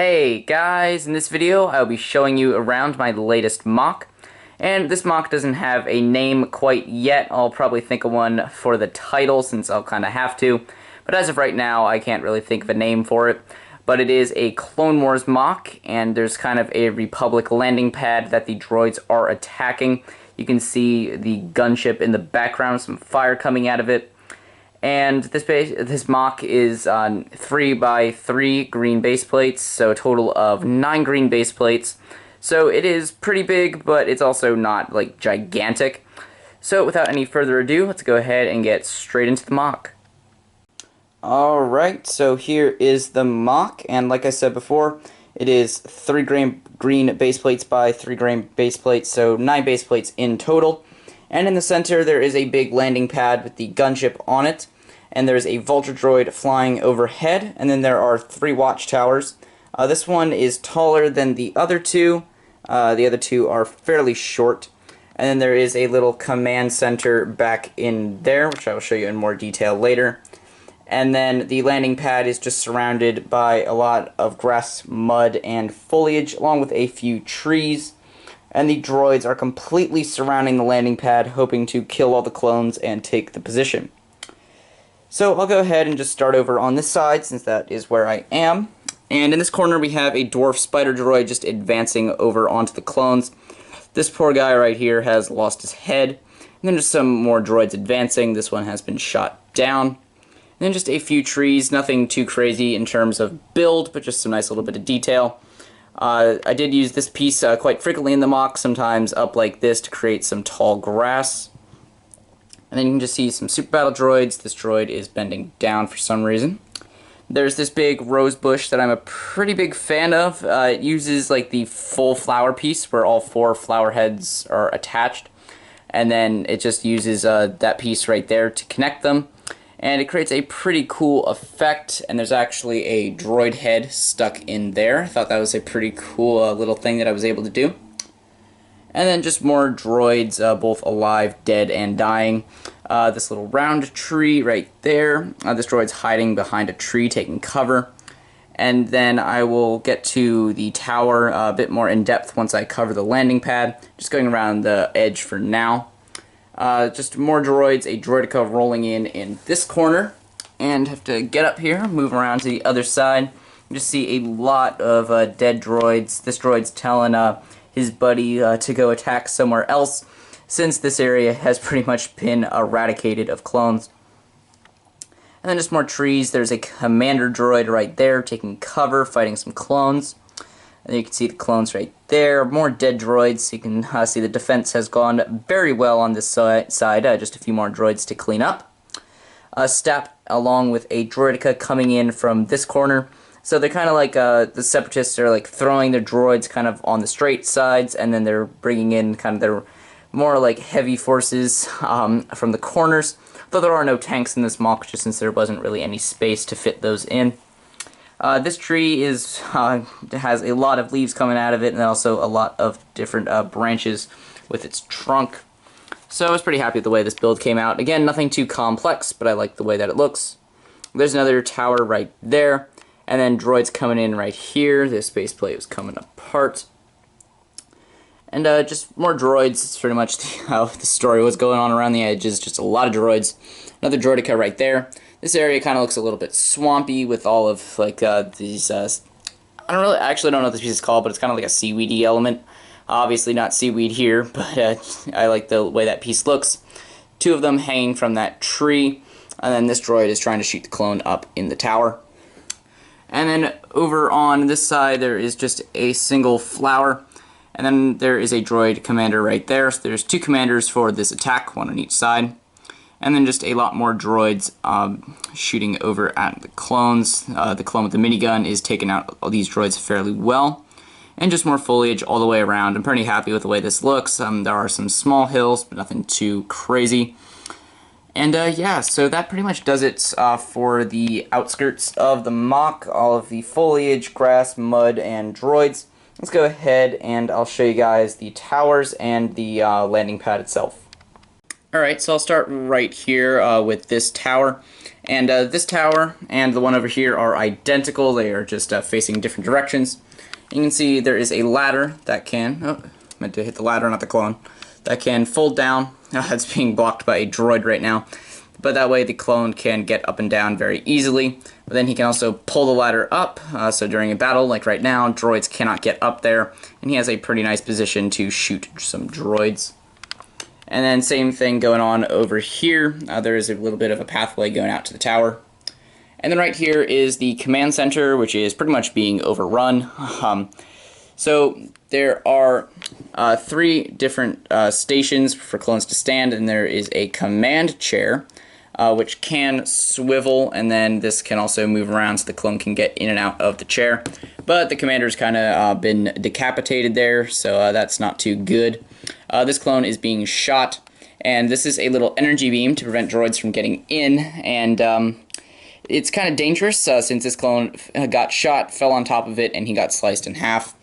Hey guys, in this video I'll be showing you around my latest MOC, and this MOC doesn't have a name quite yet. I'll probably think of one for the title since I'll kinda have to, but as of right now I can't really think of a name for it. But it is a Clone Wars MOC, and there's kind of a Republic landing pad that the droids are attacking. You can see the gunship in the background, some fire coming out of it. And this MOC is on 3x3 green base plates, so a total of 9 green base plates. So it is pretty big, but it's also not like gigantic. So without any further ado, let's go ahead and get straight into the MOC. Alright, so here is the MOC, and like I said before, it is 3 green base plates by 3 green base plates, so 9 base plates in total. And in the center there is a big landing pad with the gunship on it, and there's a vulture droid flying overhead, and then there are 3 watchtowers. This one is taller than the other two. The other two are fairly short. And then there is a little command center back in there, which I will show you in more detail later. And then the landing pad is just surrounded by a lot of grass, mud, and foliage, along with a few trees. And the droids are completely surrounding the landing pad, hoping to kill all the clones and take the position. So I'll go ahead and just start over on this side, since that is where I am. And in this corner we have a dwarf spider droid just advancing over onto the clones. This poor guy right here has lost his head. And then just some more droids advancing. This one has been shot down. And then just a few trees, nothing too crazy in terms of build, but just some nice little bit of detail. I did use this piece quite frequently in the MOC, sometimes up like this to create some tall grass. And then you can just see some super battle droids. This droid is bending down for some reason. There's this big rose bush that I'm a pretty big fan of. It uses like the full flower piece where all 4 flower heads are attached. And then it just uses that piece right there to connect them. And it creates a pretty cool effect, and there's actually a droid head stuck in there. I thought that was a pretty cool little thing that I was able to do. And then just more droids, both alive, dead, and dying. This little round tree right there. This droid's hiding behind a tree, taking cover. And then I will get to the tower a bit more in depth once I cover the landing pad. Just going around the edge for now. Just more droids, a droidica rolling in this corner. And have to get up here, move around to the other side. You just see a lot of dead droids. This droid's telling his buddy to go attack somewhere else, since this area has pretty much been eradicated of clones. And then just more trees. There's a commander droid right there taking cover, fighting some clones. And you can see the clones right there. More dead droids. You can see the defense has gone very well on this side. Just a few more droids to clean up. Stap along with a droidica coming in from this corner. So they're kind of like, the separatists are like throwing their droids kind of on the straight sides, and then they're bringing in kind of their more like heavy forces from the corners. Though there are no tanks in this MOC, just since there wasn't really any space to fit those in. This tree has a lot of leaves coming out of it, and also a lot of different branches with its trunk. So I was pretty happy with the way this build came out. Again, nothing too complex, but I like the way that it looks. There's another tower right there. And then droids coming in right here. This base plate was coming apart. And just more droids. It's pretty much how the story was going on around the edges. Just a lot of droids. Another droidica right there. This area kind of looks a little bit swampy with all of like these. I actually don't know what this piece is called, but it's kind of like a seaweedy element. Obviously not seaweed here, but I like the way that piece looks. 2 of them hanging from that tree, and then this droid is trying to shoot the clone up in the tower. And then over on this side there is just a single flower, and then there is a droid commander right there. So there's 2 commanders for this attack, 1 on each side. And then just a lot more droids shooting over at the clones. The clone with the minigun is taking out all these droids fairly well. And just more foliage all the way around. I'm pretty happy with the way this looks. There are some small hills, but nothing too crazy. And yeah, so that pretty much does it for the outskirts of the MOC, all of the foliage, grass, mud, and droids. Let's go ahead and I'll show you guys the towers and the landing pad itself. Alright, so I'll start right here with this tower. And this tower and the one over here are identical. They are just facing different directions. You can see there is a ladder that can, oh, meant to hit the ladder, not the clone, that can fold down. It's being blocked by a droid right now. But that way the clone can get up and down very easily. But then he can also pull the ladder up, so during a battle, like right now, droids cannot get up there. And he has a pretty nice position to shoot some droids. And then same thing going on over here. There is a little bit of a pathway going out to the tower. And then right here is the command center, which is pretty much being overrun. So there are 3 different stations for clones to stand, and there is a command chair, which can swivel, and then this can also move around so the clone can get in and out of the chair. But the commander's kind of been decapitated there, so that's not too good. This clone is being shot, and this is a little energy beam to prevent droids from getting in, and it's kind of dangerous since this clone got shot, fell on top of it, and he got sliced in half.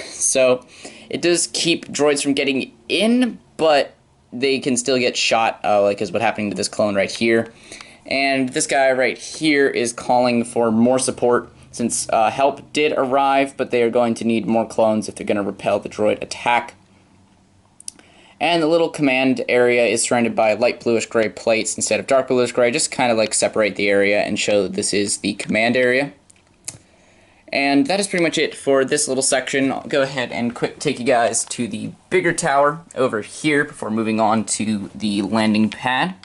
So it does keep droids from getting in, but they can still get shot, like is what happening to this clone right here. And this guy right here is calling for more support since help did arrive, but they are going to need more clones if they're going to repel the droid attack. And the little command area is surrounded by light bluish gray plates instead of dark bluish gray, just kind of like separate the area and show that this is the command area. And that is pretty much it for this little section. I'll go ahead and take you guys to the bigger tower over here before moving on to the landing pad.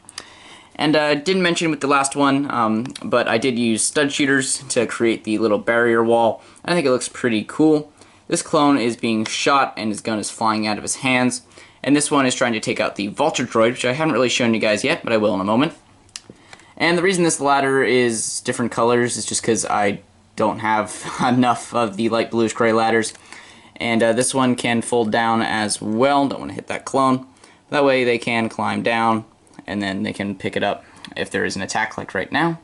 And I didn't mention with the last one, but I did use stud shooters to create the little barrier wall. I think it looks pretty cool. This clone is being shot and his gun is flying out of his hands. And this one is trying to take out the vulture droid, which I haven't really shown you guys yet, but I will in a moment. And the reason this ladder is different colors is just because I don't have enough of the light bluish gray ladders. And this one can fold down as well. Don't want to hit that clone. That way they can climb down, and then they can pick it up if there is an attack like right now.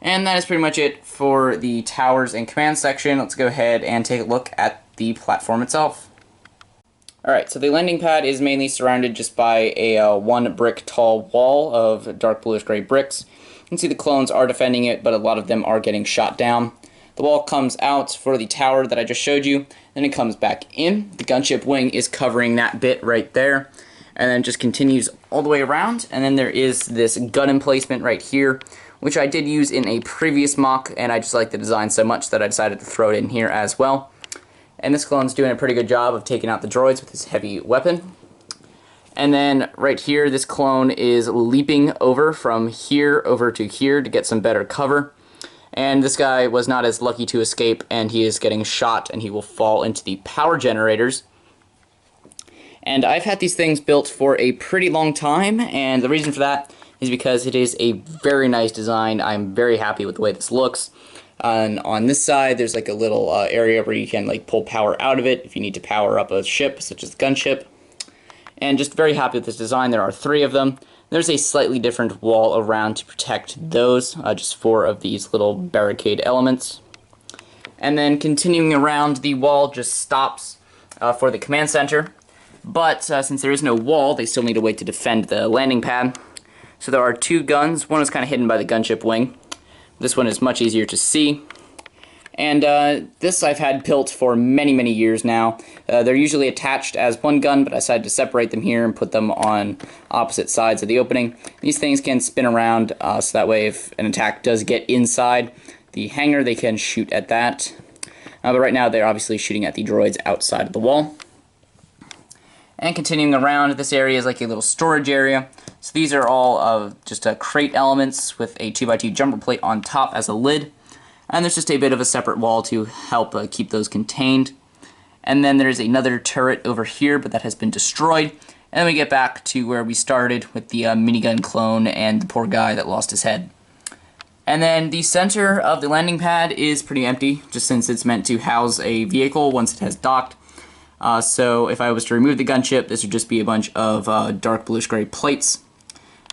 And that is pretty much it for the towers and command section. Let's go ahead and take a look at the platform itself. Alright, so the landing pad is mainly surrounded just by a 1 brick tall wall of dark bluish gray bricks. You can see the clones are defending it, but a lot of them are getting shot down. The wall comes out for the tower that I just showed you, then it comes back in. The gunship wing is covering that bit right there, and then just continues all the way around. And then there is this gun emplacement right here, which I did use in a previous MOC, and I just like the design so much that I decided to throw it in here as well. And this clone's doing a pretty good job of taking out the droids with his heavy weapon. And then right here, this clone is leaping over from here over to here to get some better cover. And this guy was not as lucky to escape, and he is getting shot, and he will fall into the power generators. And I've had these things built for a pretty long time, and the reason for that is because it is a very nice design. I'm very happy with the way this looks. And on this side, there's like a little area where you can like pull power out of it if you need to power up a ship, such as the gunship. And just very happy with this design. There are 3 of them. There's a slightly different wall around to protect those, just 4 of these little barricade elements. And then continuing around, the wall just stops for the command center. But since there is no wall, they still need a way to defend the landing pad. So there are 2 guns. One is kind of hidden by the gunship wing. This one is much easier to see. And this I've had built for many, many years now. They're usually attached as one gun, but I decided to separate them here and put them on opposite sides of the opening. These things can spin around, so that way if an attack does get inside the hangar, they can shoot at that. But right now they're obviously shooting at the droids outside of the wall. And continuing around, this area is like a little storage area. So these are all just crate elements with a 2x2 jumper plate on top as a lid. And there's just a bit of a separate wall to help keep those contained. And then there's another turret over here, but that has been destroyed. And then we get back to where we started with the minigun clone and the poor guy that lost his head. And then the center of the landing pad is pretty empty, just since it's meant to house a vehicle once it has docked. So if I was to remove the gunship, this would just be a bunch of dark bluish gray plates.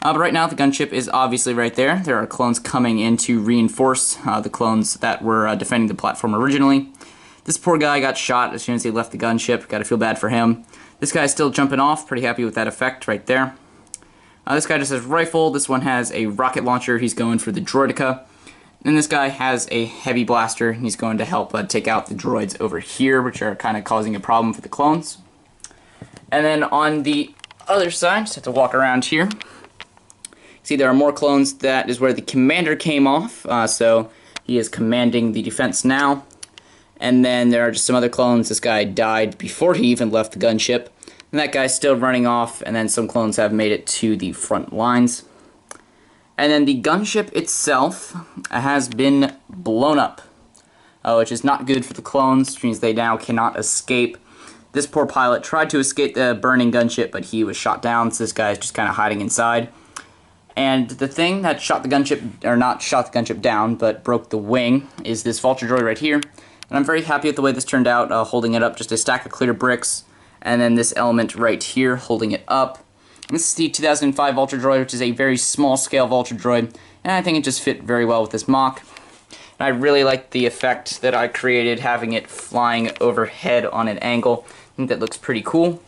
But right now the gunship is obviously right there. There are clones coming in to reinforce the clones that were defending the platform originally. This poor guy got shot as soon as he left the gunship. Gotta feel bad for him. This guy's still jumping off. Pretty happy with that effect right there. This guy just has rifle. This one has a rocket launcher. He's going for the droidica. And this guy has a heavy blaster. He's going to help take out the droids over here, which are kind of causing a problem for the clones. And then on the other side, just have to walk around here. See, there are more clones. That is where the commander came off. So he is commanding the defense now. And then there are just some other clones. This guy died before he even left the gunship. And that guy's still running off. And then some clones have made it to the front lines. And then the gunship itself has been blown up, which is not good for the clones, which means they now cannot escape. This poor pilot tried to escape the burning gunship, but he was shot down, so this guy is just kind of hiding inside. And the thing that shot the gunship, or not shot the gunship down, but broke the wing, is this vulture droid right here. And I'm very happy with the way this turned out, holding it up, just a stack of clear bricks, and then this element right here holding it up. This is the 2005 Vulture Droid, which is a very small-scale Vulture Droid, and I think it just fit very well with this MOC. And I really like the effect that I created, having it flying overhead on an angle. I think that looks pretty cool.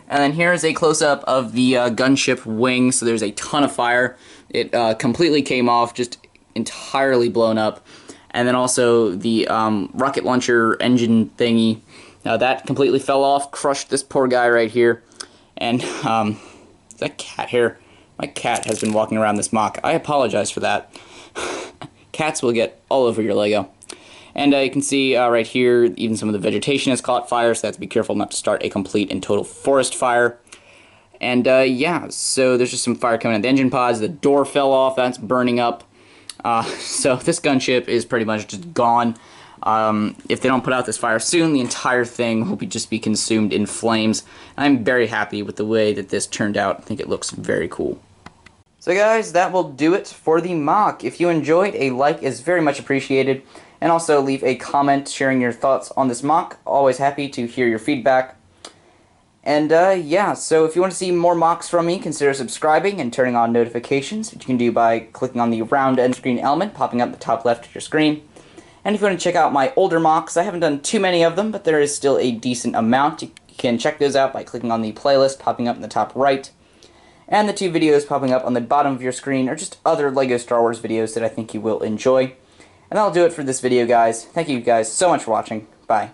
And then here's a close-up of the gunship wing, so there's a ton of fire. It completely came off, just entirely blown up. And then also the rocket launcher engine thingy, that completely fell off, crushed this poor guy right here. And, is that cat hair? My cat has been walking around this MOC. I apologize for that. Cats will get all over your Lego. And you can see right here, even some of the vegetation has caught fire, so you have to be careful not to start a complete and total forest fire. And, yeah, so there's just some fire coming out the engine pods. The door fell off. That's burning up. So this gunship is pretty much just gone. If they don't put out this fire soon, the entire thing will just be consumed in flames. I'm very happy with the way that this turned out. I think it looks very cool. So guys, that will do it for the MOC. If you enjoyed, a like is very much appreciated. And also leave a comment sharing your thoughts on this MOC. Always happy to hear your feedback. And yeah, so if you want to see more MOCs from me, consider subscribing and turning on notifications, which you can do by clicking on the round end screen element popping up at the top left of your screen. And if you want to check out my older MOCs, I haven't done too many of them, but there is still a decent amount. You can check those out by clicking on the playlist popping up in the top right. And the two videos popping up on the bottom of your screen are just other LEGO Star Wars videos that I think you will enjoy. And that'll do it for this video, guys. Thank you guys so much for watching. Bye.